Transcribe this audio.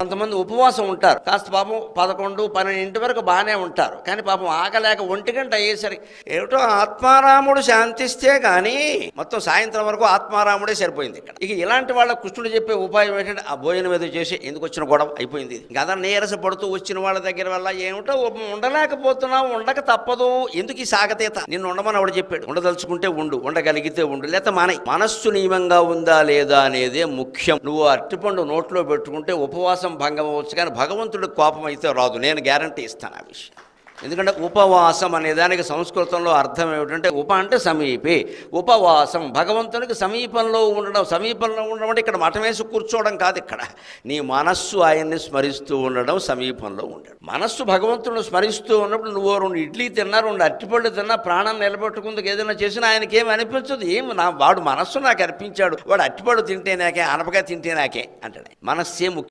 కొంతమంది ఉపవాసం ఉంటారు, కాస్త పాపం 11, 12 వరకు బాగానే ఉంటారు, కానీ పాపం ఆగలేక 1 గంట అయ్యేసరికి ఏమిటో ఆత్మారాముడు శాంతిస్తే కానీ మొత్తం సాయంత్రం వరకు ఆత్మారాముడే సరిపోయింది ఇక్కడ. ఇక ఇలాంటి వాళ్ళ కృష్ణుడు చెప్పే ఉపాయం ఏంటంటే ఆ భోజనం ఏదో చేసి ఎందుకు వచ్చిన గొడవ అయిపోయింది. ఇంకా అదా నీరస పడుతూ వచ్చిన వాళ్ళ దగ్గర వల్ల ఏమిటో ఉండలేకపోతున్నావు, ఉండక తప్పదు, ఎందుకు ఈ సాగతీత, నిన్ను ఉండమని ఆవిడ చెప్పాడు. ఉండదలుచుకుంటే ఉండు, ఉండగలిగితే ఉండు, లేకపోతే మానే. మనస్సు నియమంగా ఉందా లేదా అనేదే ముఖ్యం. నువ్వు అరటిపండు నోట్లో పెట్టుకుంటే ఉపవాసం భంగం అవ్వచ్చు, కానీ భగవంతుడికి కోపం అయితే రాదు. నేను గ్యారంటీ ఇస్తాను ఆ విషయం. ఎందుకంటే ఉపవాసం అనే దానికి సంస్కృతంలో అర్థం ఏమిటంటే ఉప అంటే సమీపే, ఉపవాసం భగవంతునికి సమీపంలో ఉండడం. సమీపంలో ఉండడం అంటే ఇక్కడ మఠం వేసి కూర్చోవడం కాదు, ఇక్కడ నీ మనస్సు ఆయన్ని స్మరిస్తూ ఉండడం సమీపంలో ఉండడం. మనస్సు భగవంతుడిని స్మరిస్తూ ఉన్నప్పుడు నువ్వు 2 ఇడ్లీ తిన్నా, 2 అరటిపళ్ళు తిన్నా, ప్రాణం నిలబెట్టుకుందుకు ఏదైనా చేసినా ఆయనకి ఏమి అనిపించదు. వాడు మనస్సు నాకు అర్పించాడు, వాడు అరటిపళ్ళు తింటే నాకే, ఆనపకాయ తింటే నాకే అంటాడు. మనస్సే ముఖ్యం.